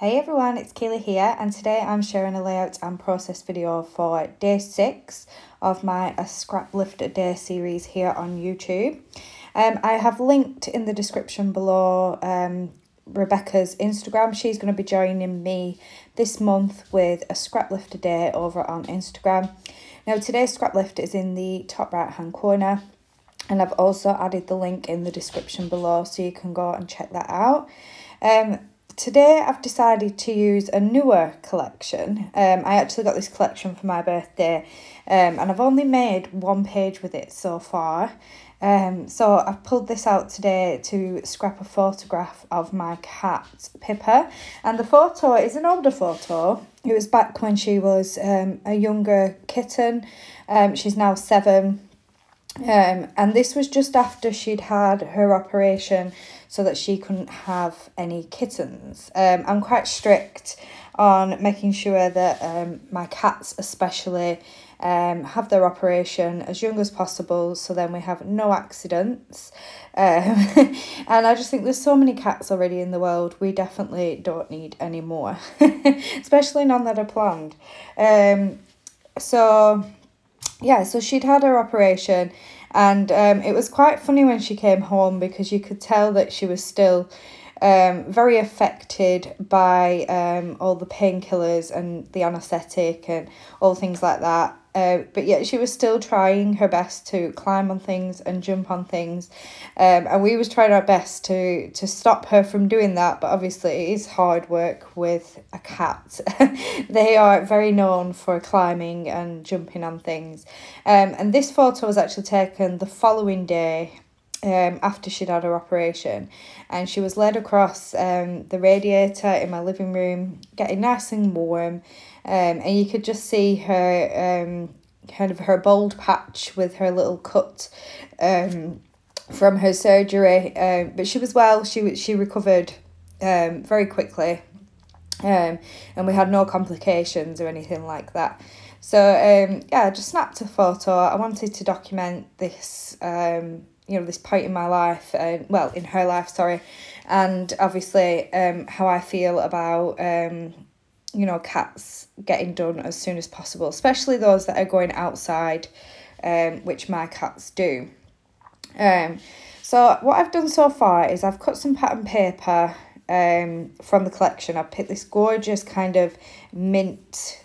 Hey everyone, it's Kayla here, and today I'm sharing a layout and process video for day 6 of my Scraplift a Day series here on YouTube. I have linked in the description below Rebecca's Instagram. She's going to be joining me this month with a Scraplift a Day over on Instagram. Now today's Scraplift is in the top right hand corner, and I've also added the link in the description below so you can go and check that out. Today I've decided to use a newer collection. I actually got this collection for my birthday, and I've only made one page with it so far. So I've pulled this out today to scrap a photograph of my cat Pippa, and the photo is an older photo. It was back when she was a younger kitten. She's now 7. And this was just after she'd had her operation so that she couldn't have any kittens. I'm quite strict on making sure that my cats especially have their operation as young as possible, so then we have no accidents. And I just think there's so many cats already in the world, we definitely don't need any more, especially none that are planned. So she'd had her operation, and it was quite funny when she came home because you could tell that she was still very affected by all the painkillers and the anaesthetic and all things like that. But yet she was still trying her best to climb on things and jump on things. And we was trying our best to stop her from doing that. But obviously it is hard work with a cat. They are very known for climbing and jumping on things. And this photo was actually taken the following day after she'd had her operation, and she was led across the radiator in my living room, getting nice and warm, and you could just see her kind of her bald patch with her little cut from her surgery, but she was well. She recovered very quickly, and we had no complications or anything like that. So I just snapped a photo. I wanted to document this this point in my life, in her life, sorry, and obviously how I feel about cats getting done as soon as possible, especially those that are going outside, which my cats do. So what I've done so far is I've cut some pattern paper from the collection. I've picked this gorgeous kind of mint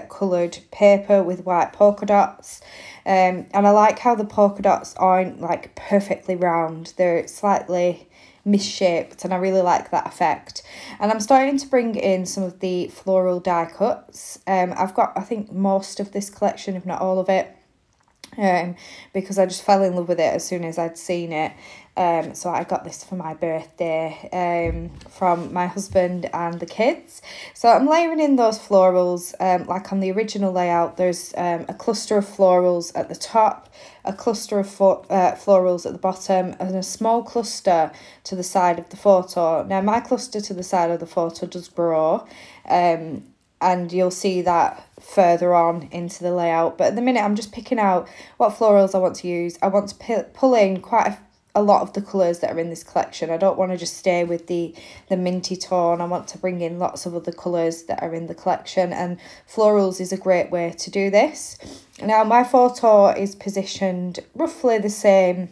coloured paper with white polka dots, and I like how the polka dots aren't like perfectly round, they're slightly misshaped, and I really like that effect. And I'm starting to bring in some of the floral die cuts. I've got, I think, most of this collection, if not all of it, because I just fell in love with it as soon as I'd seen it. So I got this for my birthday from my husband and the kids. So I'm layering in those florals. Like on the original layout, there's a cluster of florals at the top, a cluster of florals at the bottom, and a small cluster to the side of the photo. Now my cluster to the side of the photo does grow, and you'll see that further on into the layout. But at the minute I'm just picking out what florals I want to use. I want to pull in quite a lot of the colours that are in this collection. I don't want to just stay with the minty tone. I want to bring in lots of other colours that are in the collection, and florals is a great way to do this. Now my photo is positioned roughly the same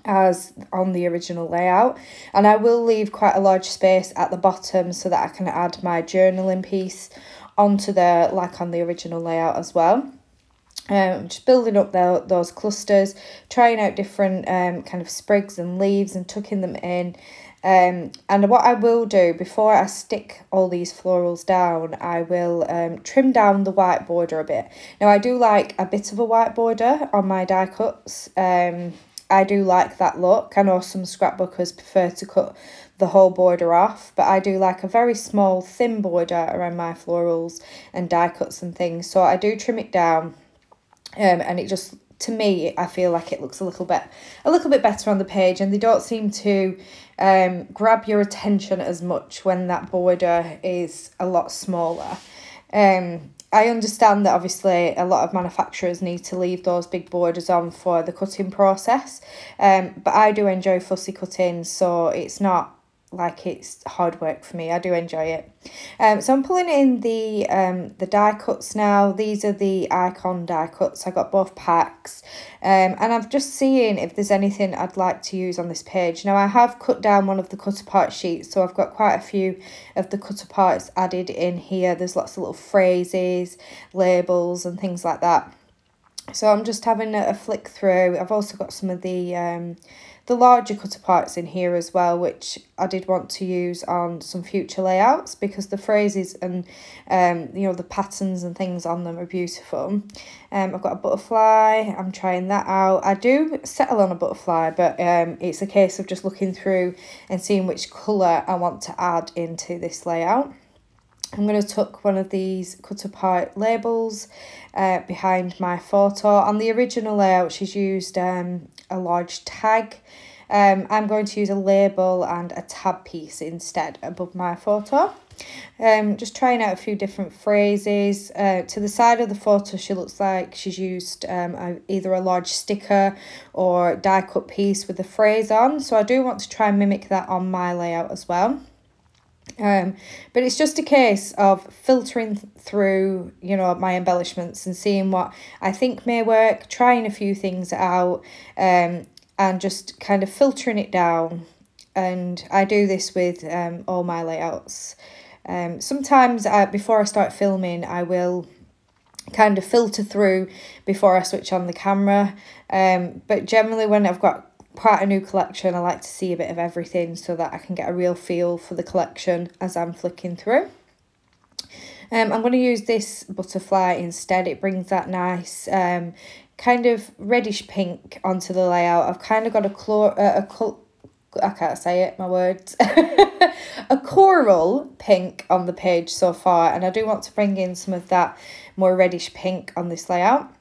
as on the original layout, and I will leave quite a large space at the bottom so that I can add my journaling piece onto there like on the original layout as well. Just building up those clusters, trying out different kind of sprigs and leaves and tucking them in. And what I will do before I stick all these florals down, I will trim down the white border a bit. Now I do like a bit of a white border on my die cuts. I do like that look. I know some scrapbookers prefer to cut the whole border off, but I do like a very small thin border around my florals and die cuts and things. So I do trim it down. And it just, to me, I feel like it looks a little bit better on the page, and they don't seem to grab your attention as much when that border is a lot smaller. I understand that obviously a lot of manufacturers need to leave those big borders on for the cutting process, but I do enjoy fussy cutting, so it's not like it's hard work for me. I do enjoy it. So I'm pulling in the die cuts now. These are the Icon die cuts. I got both packs. And I'm just seeing if there's anything I'd like to use on this page. Now I have cut down one of the cut apart sheets, so I've got quite a few of the cut aparts added in here. There's lots of little phrases, labels and things like that. So I'm just having a flick through. I've also got some of the larger cut aparts in here as well, which I did want to use on some future layouts because the phrases and you know, the patterns and things on them are beautiful. I've got a butterfly. I'm trying that out. I do settle on a butterfly, but it's a case of just looking through and seeing which colour I want to add into this layout. I'm going to tuck one of these cut apart labels behind my photo. On the original layout, she's used a large tag. I'm going to use a label and a tab piece instead above my photo. Just trying out a few different phrases. To the side of the photo, she looks like she's used either a large sticker or die cut piece with a phrase on. So I do want to try and mimic that on my layout as well. But it's just a case of filtering through, you know, my embellishments and seeing what I think may work, trying a few things out, and just kind of filtering it down. And I do this with all my layouts. Sometimes before I start filming, I will kind of filter through before I switch on the camera. But generally when I've got quite a new collection, I like to see a bit of everything so that I can get a real feel for the collection as I'm flicking through. I'm going to use this butterfly instead. It brings that nice kind of reddish pink onto the layout. I've kind of got I can't say it, my words, a coral pink on the page so far, and I do want to bring in some of that more reddish pink on this layout.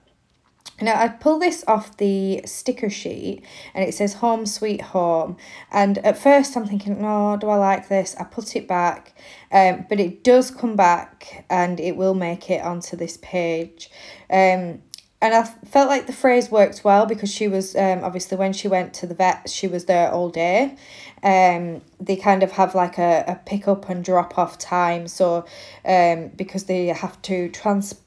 Now, I pull this off the sticker sheet and it says Home Sweet Home. And at first I'm thinking, no, do I like this? I put it back, but it does come back and it will make it onto this page. And I felt like the phrase worked well because she was, obviously when she went to the vet, she was there all day. They kind of have like a pick up and drop off time. So because they have to transport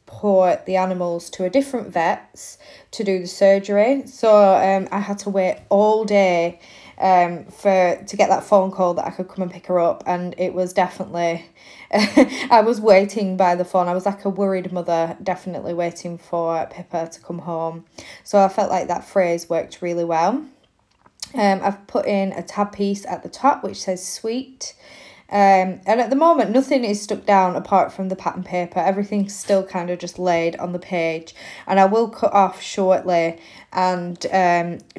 the animals to a different vet's to do the surgery. So I had to wait all day to get that phone call that I could come and pick her up. And it was definitely, I was waiting by the phone. I was like a worried mother, definitely waiting for Pippa to come home. So I felt like that phrase worked really well. I've put in a tab piece at the top which says sweet. And at the moment nothing is stuck down apart from the pattern paper. Everything's still kind of just laid on the page, and I will cut off shortly and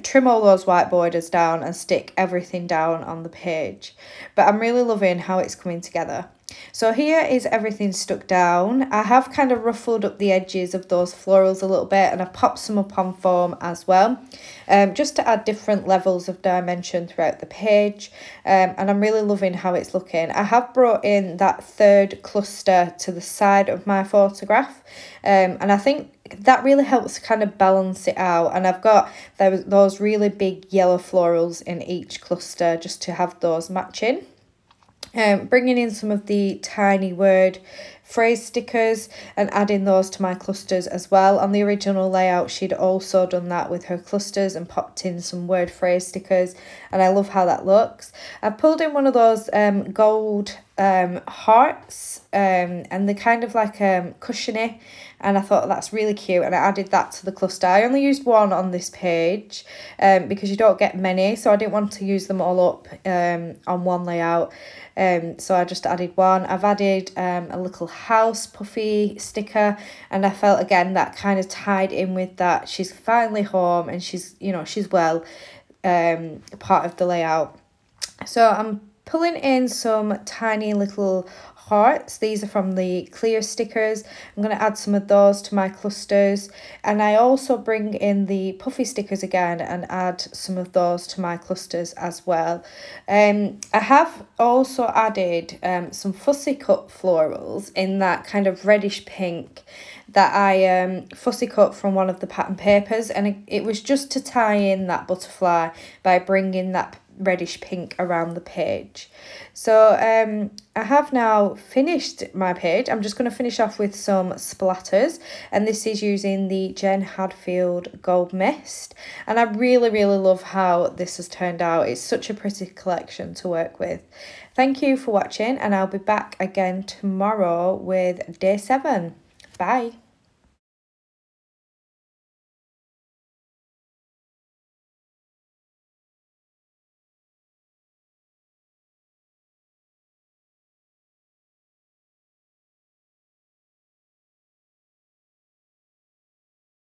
trim all those white borders down and stick everything down on the page. But I'm really loving how it's coming together. So here is everything stuck down. I have kind of ruffled up the edges of those florals a little bit, and I've popped some up on foam as well, just to add different levels of dimension throughout the page. And I'm really loving how it's looking. I have brought in that third cluster to the side of my photograph, and I think that really helps kind of balance it out. And I've got those really big yellow florals in each cluster just to have those matching. Bringing in some of the tiny word phrase stickers and adding those to my clusters as well. On the original layout, she'd also done that with her clusters and popped in some word phrase stickers, and I love how that looks. I've pulled in one of those gold hearts, and they're kind of like cushiony, and I thought that's really cute, and I added that to the cluster. I only used one on this page because you don't get many, so I didn't want to use them all up on one layout. So I just added one. I've added a little house puffy sticker, and I felt again that kind of tied in with that she's finally home and she's, you know, she's well, part of the layout. So I'm pulling in some tiny little hearts. These are from the clear stickers. I'm going to add some of those to my clusters, and I also bring in the puffy stickers again and add some of those to my clusters as well. I have also added some fussy cut florals in that kind of reddish pink that I fussy cut from one of the pattern papers, and it was just to tie in that butterfly by bringing that reddish pink around the page. So I have now finished my page. I'm just going to finish off with some splatters, and this is using the Jen Hadfield Gold Mist, and I really love how this has turned out. It's such a pretty collection to work with. Thank you for watching, and I'll be back again tomorrow with day 7. Bye.